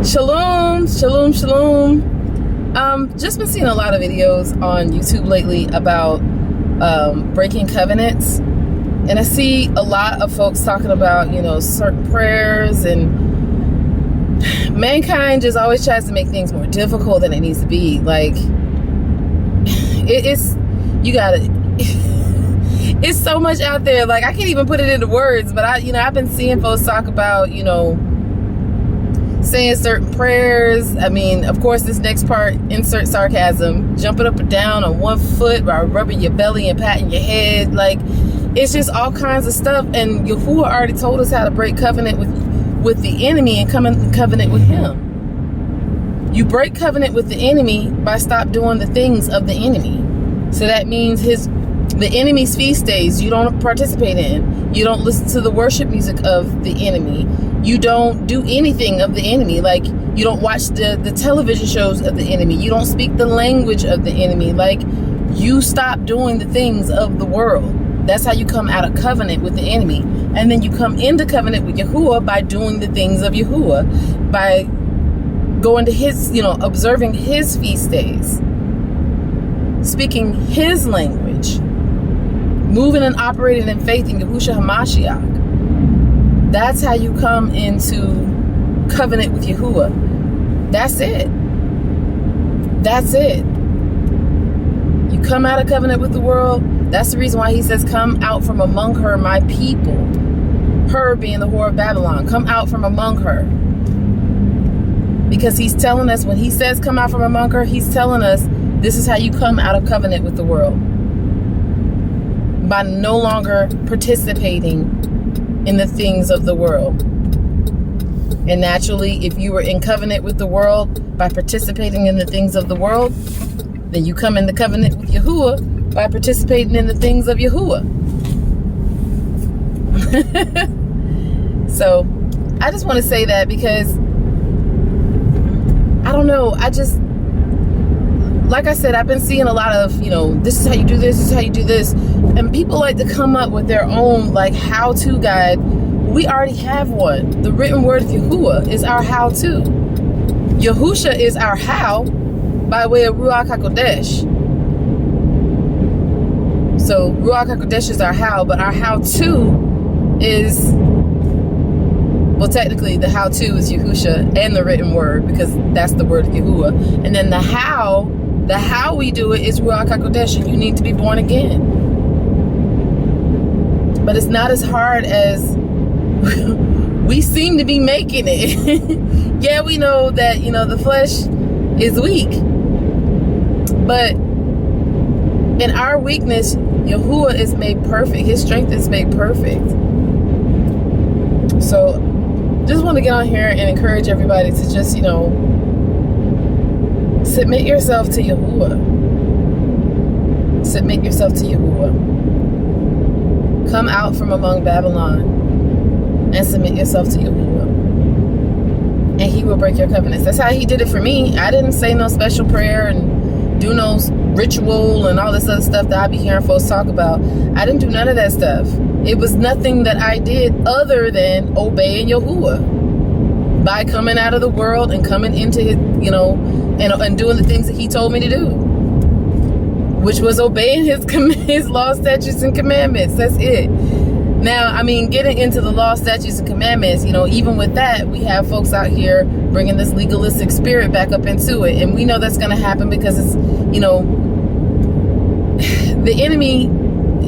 Shalom, shalom, shalom. Just been seeing a lot of videos on YouTube lately about breaking covenants. And I see a lot of folks talking about, certain prayers, and mankind just always tries to make things more difficult than it needs to be. Like, it's so much out there. Like, I can't even put it into words, but I've been seeing folks talk about, saying certain prayers. I mean, of course, this next part, insert sarcasm, jumping up and down on one foot while rubbing your belly and patting your head. Like, it's just all kinds of stuff. And Yahuah already told us how to break covenant with the enemy and come in covenant with him. You break covenant with the enemy by stop doing the things of the enemy. So that means the enemy's feast days you don't participate in. You don't listen to the worship music of the enemy. You don't do anything of the enemy. Like, you don't watch the television shows of the enemy. You don't speak the language of the enemy. Like, you stop doing the things of the world. That's how you come out of covenant with the enemy. And then you come into covenant with Yahuah by doing the things of Yahuah, by going to his, observing his feast days, speaking his language, moving and operating in faith in Yahusha HaMashiach. That's how you come into covenant with Yahuah. That's it. That's it. You come out of covenant with the world. That's the reason why he says, come out from among her, my people. Her being the whore of Babylon. Come out from among her. Because he's telling us, when he says come out from among her, he's telling us this is how you come out of covenant with the world. By no longer participating in the things of the world. And naturally, if you were in covenant with the world by participating in the things of the world, then you come in the covenant with Yahuah by participating in the things of Yahuah. So I just want to say that because I don't know, like I said, I've been seeing a lot of, this is how you do this is how you do this. And people like to come up with their own, like, how-to guide. We already have one. The written word of Yahuah is our how-to. Yahusha is our how by way of Ruach HaKodesh. So Ruach HaKodesh is our how, but our how-to is, well, technically the how-to is Yahusha and the written word, because that's the word of Yahuah. And then the how we do it is Ruach HaKodesh, and you need to be born again. But it's not as hard as we seem to be making it. Yeah, we know that, the flesh is weak. But in our weakness, Yahuah is made perfect. His strength is made perfect. So just want to get on here and encourage everybody to just, submit yourself to Yahuah. Submit yourself to Yahuah. Come out from among Babylon and submit yourself to Yahuah. And he will break your covenants. That's how he did it for me. I didn't say no special prayer and do no ritual and all this other stuff that I be hearing folks talk about. I didn't do none of that stuff. It was nothing that I did other than obeying Yahuah by coming out of the world and coming into his, and doing the things that he told me to do, which was obeying his law, statutes, and commandments. That's it. Now, getting into the law, statutes, and commandments, even with that, we have folks out here bringing this legalistic spirit back up into it. And we know that's going to happen because it's, the enemy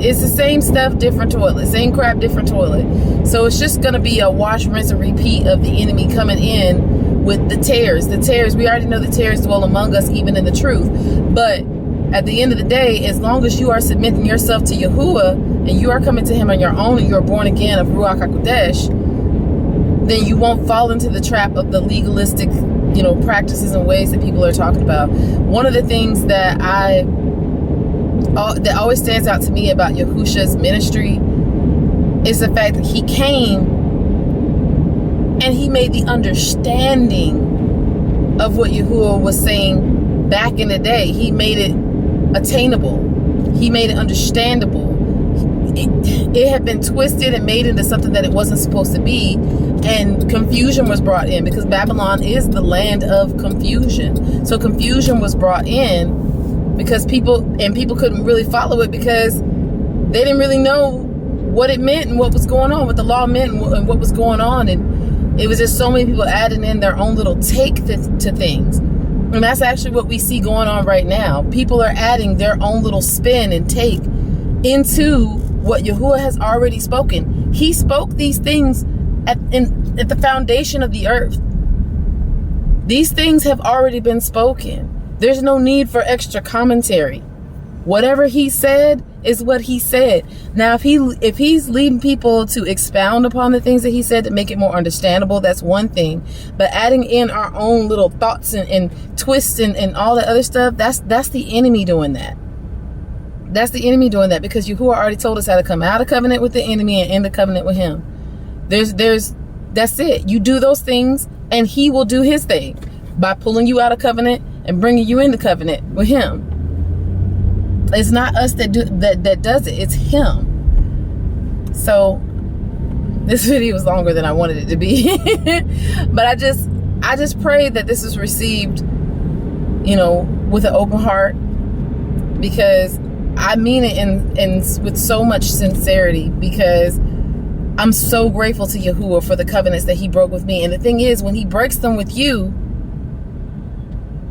is the same stuff, different toilet. Same crap, different toilet. So it's just going to be a wash, rinse, and repeat of the enemy coming in with the tares. The tares, we already know the tares dwell among us, even in the truth. But at the end of the day, as long as you are submitting yourself to Yahuah and you are coming to him on your own and you're born again of Ruach HaKodesh, then you won't fall into the trap of the legalistic, practices and ways that people are talking about. One of the things that that always stands out to me about Yahusha's ministry is the fact that he came and he made the understanding of what Yahuah was saying back in the day. He made it attainable. He made it understandable. It had been twisted and made into something that it wasn't supposed to be, And confusion was brought in because Babylon is the land of confusion. So confusion was brought in because people couldn't really follow it because they didn't really know what it meant and what was going on, what the law meant and what was going on. And it was just so many people adding in their own little take to things. And that's actually what we see going on right now. People are adding their own little spin and take into what Yahuah has already spoken. He spoke these things at the foundation of the earth. These things have already been spoken. There's no need for extra commentary. Whatever he said is what he said. Now, if he's leading people to expound upon the things that he said to make it more understandable, that's one thing. But adding in our own little thoughts and twists and all that other stuff, that's the enemy doing that. That's the enemy doing that because Yahuah already told us how to come out of covenant with the enemy and end the covenant with him. That's it. You do those things and he will do his thing by pulling you out of covenant and bringing you into covenant with him. It's not us that does it. It's him. So this video was longer than I wanted it to be. But I just pray that this is received, with an open heart, because I mean it in with so much sincerity, because I'm so grateful to Yahuah for the covenants that he broke with me. And the thing is, when he breaks them with you,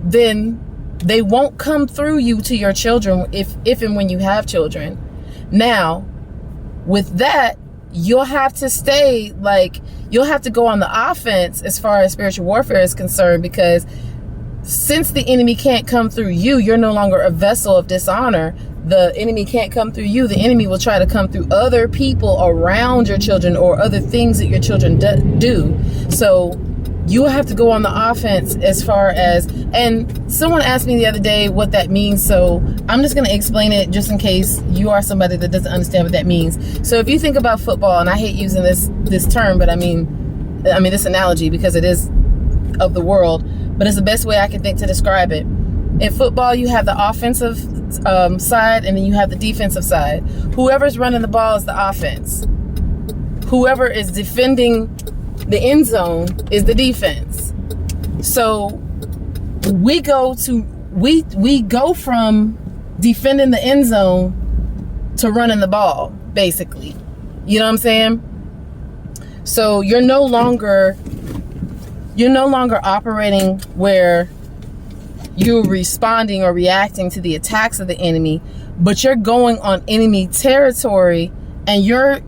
then they won't come through you to your children if and when you have children. Now, with that, you'll have to go on the offense as far as spiritual warfare is concerned, because since the enemy can't come through you, you're no longer a vessel of dishonor. The enemy can't come through you. The enemy will try to come through other people around your children or other things that your children do. So you will have to go on the offense as far as, and someone asked me the other day what that means. So I'm just going to explain it just in case you are somebody that doesn't understand what that means. So if you think about football, and I hate using this term, but I mean this analogy because it is of the world, but it's the best way I can think to describe it. In football, you have the offensive side and then you have the defensive side. Whoever's running the ball is the offense. Whoever is defending the end zone is the defense. So we go from defending the end zone to running the ball, basically. You know what I'm saying? So you're no longer operating where you're responding or reacting to the attacks of the enemy, but you're going on enemy territory and you're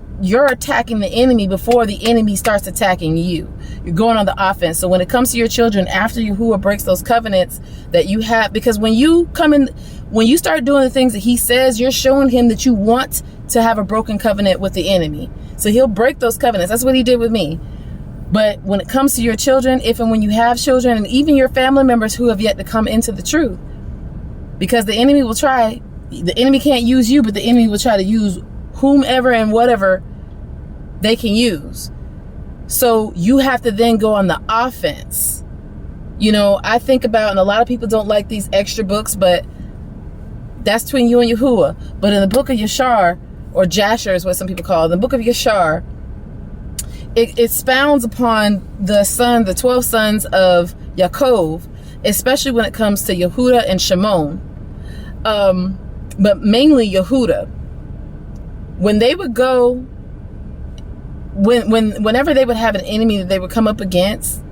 attacking the enemy before the enemy starts attacking you. You're going on the offense. So when it comes to your children, after Yahuah breaks those covenants that you have, because when you start doing the things that he says, you're showing him that you want to have a broken covenant with the enemy. So he'll break those covenants. That's what he did with me. But when it comes to your children, if and when you have children, and even your family members who have yet to come into the truth, because the enemy can't use you, but the enemy will try to use whomever and whatever they can use. So you have to then go on the offense. I think about, and a lot of people don't like these extra books, but that's between you and Yahuah. But in the book of Yashar'al, or Jasher is what some people call it, the book of Yashar'al, it expounds upon the 12 sons of Yaakov, especially when it comes to Yehuda and Shimon, but mainly Yehuda. When they would go, whenever they would have an enemy that they would come up against,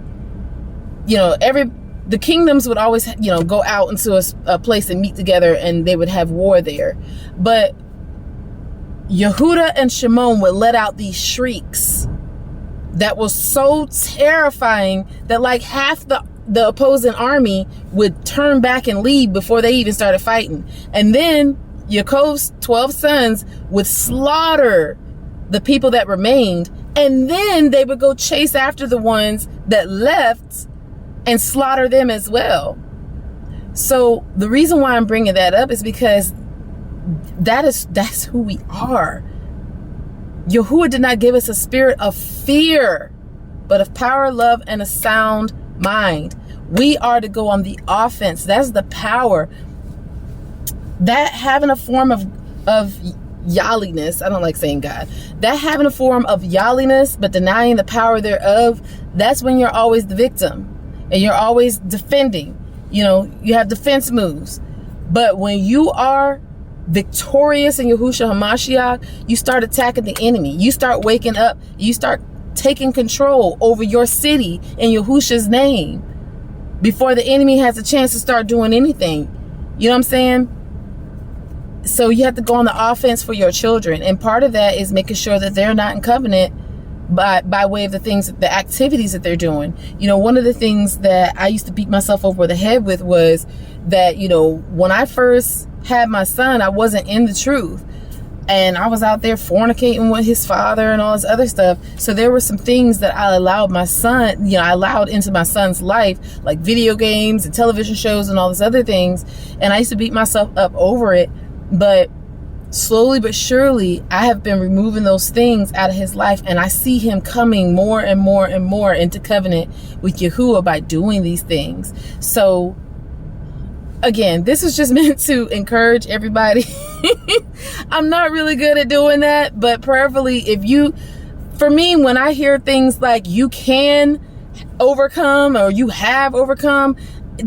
the kingdoms would always, go out into a place and meet together, and they would have war there. But Yehuda and Shimon would let out these shrieks that was so terrifying that like half the opposing army would turn back and leave before they even started fighting. And then Yaakov's 12 sons would slaughter the people that remained, and then they would go chase after the ones that left and slaughter them as well. So the reason why I'm bringing that up is because that's who we are. Yahuah did not give us a spirit of fear, but of power, love, and a sound mind. We are to go on the offense. That's the power. That having a form of Yahliness. I don't like saying God. That having a form of Yahliness, but denying the power thereof, that's when you're always the victim. And you're always defending. You know, you have defense moves. But when you are victorious in Yahusha HaMashiach, you start attacking the enemy. You start waking up. You start taking control over your city in Yahusha's name before the enemy has a chance to start doing anything. You know what I'm saying? So you have to go on the offense for your children. And part of that is making sure that they're not in covenant by way of the things, the activities that they're doing. You know, one of the things that I used to beat myself over the head with was that, you know, when I first had my son, I wasn't in the truth. And I was out there fornicating with his father and all this other stuff. So there were some things that I allowed my son, you know, I allowed into my son's life, like video games and television shows and all this other things. And I used to beat myself up over it. But slowly but surely, I have been removing those things out of his life. And I see him coming more and more and more into covenant with Yahuah by doing these things. So again, this was just meant to encourage everybody. I'm not really good at doing that, but prayerfully, for me, when I hear things like you can overcome or you have overcome,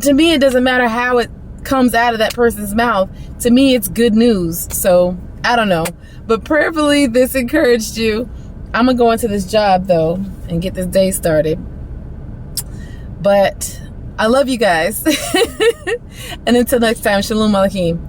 to me, it doesn't matter how it comes out of that person's mouth. To me, it's good news. So I don't know, but prayerfully, this encouraged you. I'm gonna go into this job though and get this day started. But I love you guys. And until next time, Shalom Aleichem.